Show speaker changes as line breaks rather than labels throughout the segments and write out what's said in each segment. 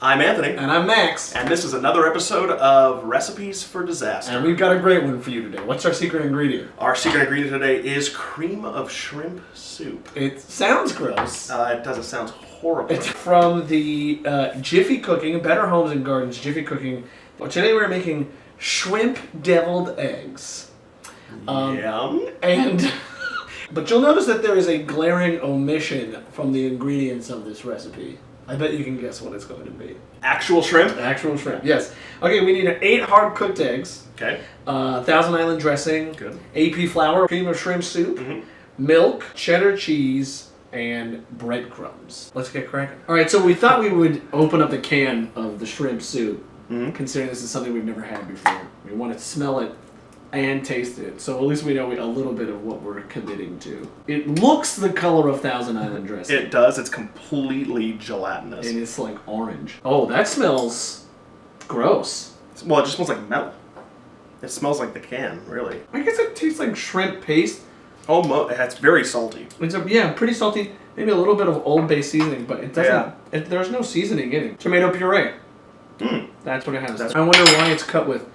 I'm Anthony.
And I'm Max.
And this is another episode of Recipes for Disaster.
And we've got a great one for you today. What's our secret ingredient?
Our secret ingredient today is cream of shrimp soup.
It sounds gross.
It doesn't sound horrible.
It's from the Jiffy Cooking, Better Homes and Gardens Jiffy Cooking. Well, today we're making shrimp deviled eggs.
Yum.
But you'll notice that there is a glaring omission from the ingredients of this recipe. I bet you can guess what it's going to be.
Actual shrimp?
Actual shrimp, yes. Okay, we need 8 hard-cooked eggs.
Okay.
Thousand Island dressing.
Good.
AP flour, cream of shrimp soup, milk, cheddar cheese, and breadcrumbs. Let's get cracking. All right, so we thought we would open up the can of the shrimp soup, considering this is something we've never had before. We want to smell it and taste it, so at least we know a little bit of what we're committing to. It looks the color of Thousand Island dressing.
It does. It's completely gelatinous.
And it's like orange. Oh, that smells gross.
Well, it just smells like metal. It smells like the can, really.
I guess it tastes like shrimp paste.
Almost. It's very salty.
It's pretty salty. Maybe a little bit of Old Bay seasoning, but it doesn't.
Yeah.
There's no seasoning in it. Tomato puree. That's what it has. I wonder why it's cut with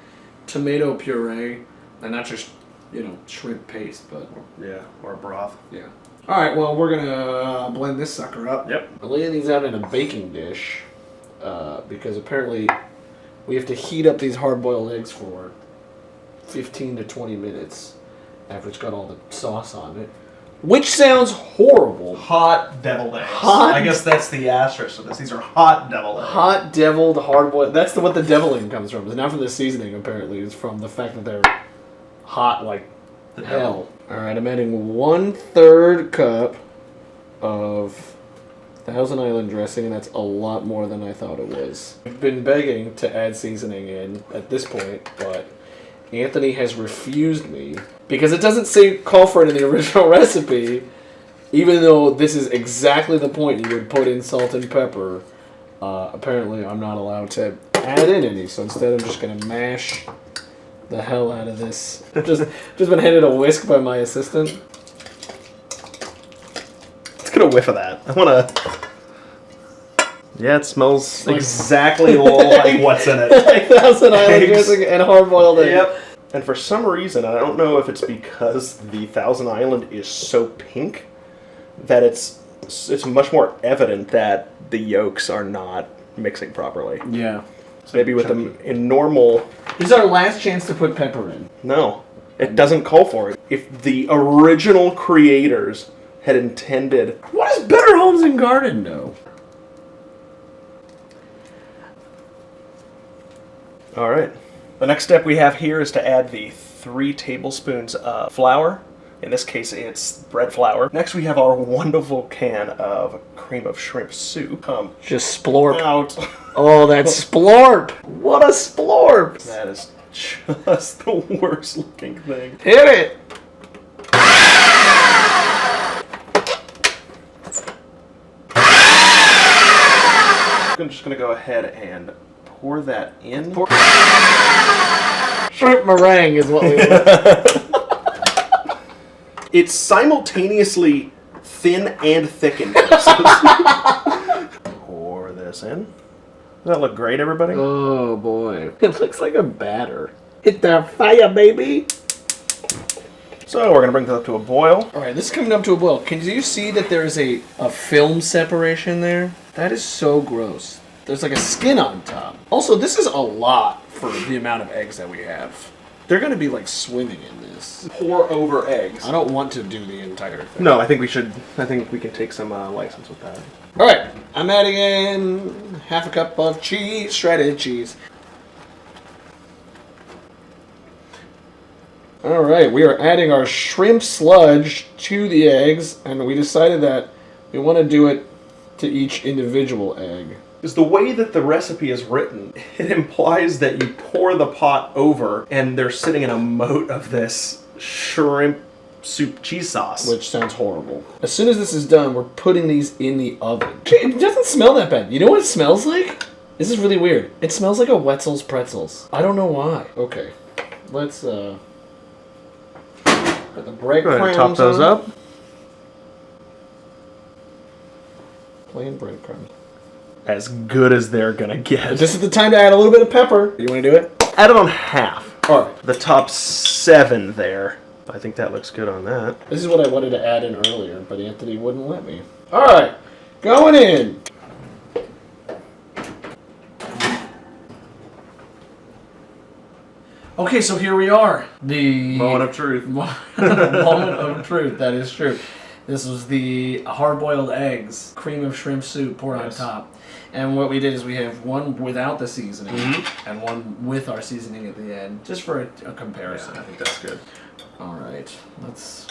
tomato puree and not just, shrimp paste. But
yeah, or broth.
Yeah. All right. Well, we're gonna blend this sucker up.
Yep.
I'm laying these out in a baking dish because apparently we have to heat up these hard-boiled eggs for 15 to 20 minutes after it's got all the sauce on it. Which sounds horrible.
Hot deviled eggs.
Hot.
I guess that's the asterisk of this. These are hot deviled eggs.
Hot deviled hard-boiled. That's what the deviling comes from. It's not from the seasoning, apparently. It's from the fact that they're hot like hell. All right, I'm adding 1/3 cup of Thousand Island dressing, and that's a lot more than I thought it was. I've been begging to add seasoning in at this point, but Anthony has refused me because it doesn't call for it in the original recipe, even though this is exactly the point you would put in salt and pepper. Apparently, I'm not allowed to add in any, so instead I'm just going to mash the hell out of this. Just been handed a whisk by my assistant.
Let's get a whiff of that. I want to... Yeah, it smells exactly like what's in it.
Like Thousand Island dressing and hard-boiled eggs.
Yep. And for some reason, I don't know if it's because the Thousand Island is so pink, that it's much more evident that the yolks are not mixing properly.
Yeah.
So maybe with them in normal...
This is our last chance to put pepper in.
No, it doesn't call for it. If the original creators had intended...
What does Better Homes and Garden know?
All right. The next step we have here is to add the 3 tablespoons of flour. In this case, it's bread flour. Next, we have our wonderful can of cream of shrimp soup.
Just splorp.
Out.
Oh, that's splorp. What a splorp.
That is just the worst looking thing.
Hit it.
I'm just going to go ahead and pour that in.
Shrimp meringue is what we want.
It's simultaneously thin and thick in places. Pour this in. Does that look great, everybody?
Oh, boy. It looks like a batter. Hit the fire, baby.
So we're going to bring this up to a boil.
All right, this is coming up to a boil. Can you see that there's a film separation there? That is so gross. There's like a skin on top. Also, this is a lot for the amount of eggs that we have. They're going to be like swimming in this.
Pour over eggs.
I don't want to do the entire thing.
No, I think we should. I think we can take some license with that.
All right, I'm adding in 1/2 cup of cheese, shredded cheese. All right, we are adding our shrimp sludge to the eggs, and we decided that we want to do it to each individual egg.
Is the way that the recipe is written, it implies that you pour the pot over and they're sitting in a moat of this shrimp soup cheese sauce.
Which sounds horrible. As soon as this is done, we're putting these in the oven. It doesn't smell that bad. You know what it smells like? This is really weird. It smells like a Wetzel's Pretzels. I don't know why. Okay, let's put the breadcrumbs
top those up.
Plain breadcrumbs.
as good as they're gonna get.
This is the time to add a little bit of pepper. You want to do it?
Add it on half.
All right.
The top 7 there. I think that looks good on that.
This is what I wanted to add in earlier, but Anthony wouldn't let me. All right, going in. Okay, so here we are. The
Moment of truth.
moment of truth. That is true. This was the hard-boiled eggs, cream of shrimp soup poured on top. And what we did is we have one without the seasoning and one with our seasoning at the end, just for a comparison.
Yeah, I think that's good.
All right, let's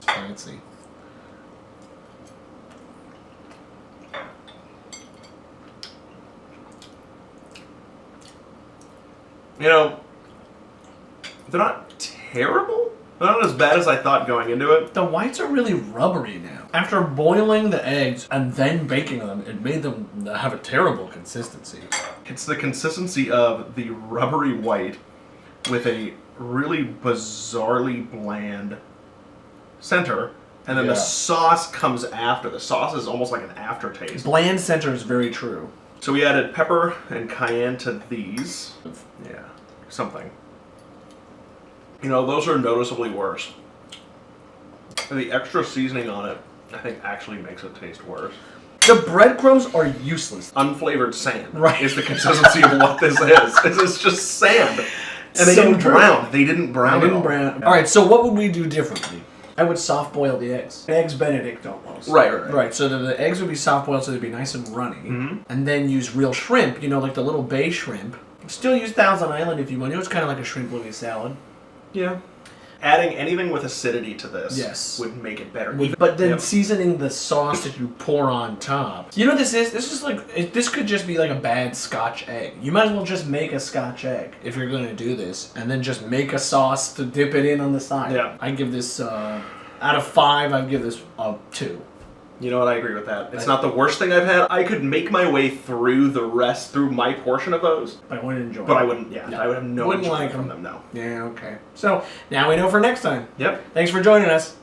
fancy.
You know, they're not terrible. They're not as bad as I thought going into it.
The whites are really rubbery now. After boiling the eggs and then baking them, it made them have a terrible consistency.
It's the consistency of the rubbery white with a really bizarrely bland center, and then the sauce comes after. The sauce is almost like an aftertaste.
Bland center is very true.
So we added pepper and cayenne to these. Yeah, something. You know, those are noticeably worse. The extra seasoning on it, I think, actually makes it taste worse.
The breadcrumbs are useless.
Unflavored sand
Right.
is the consistency of what this is. It's just sand. And they
So
didn't
true.
brown. They didn't brown at all.
All right, so what would we do differently? I would soft boil the eggs. Eggs Benedict almost.
Right.
Right, so the eggs would be soft boiled so they'd be nice and runny. And then use real shrimp, you know, like the little bay shrimp. Still use Thousand Island if you want. You know, it's kind of like a shrimp Louis salad.
Yeah. Adding anything with acidity to this would make it better.
But then seasoning the sauce that you pour on top. You know what this is? This is like, this could just be like a bad Scotch egg. You might as well just make a Scotch egg if you're going to do this. And then just make a sauce to dip it in on the side.
Yeah.
I give this, out of 5, I'd give this a 2.
You know what? I agree with that. It's not the worst thing I've had. I could make my way through through my portion of those.
I wouldn't enjoy
But
it.
I wouldn't, I would have no
Wouldn't
enjoyment
like
from
them.
them, no.
Yeah, okay. So, now we know for next time.
Yep.
Thanks for joining us.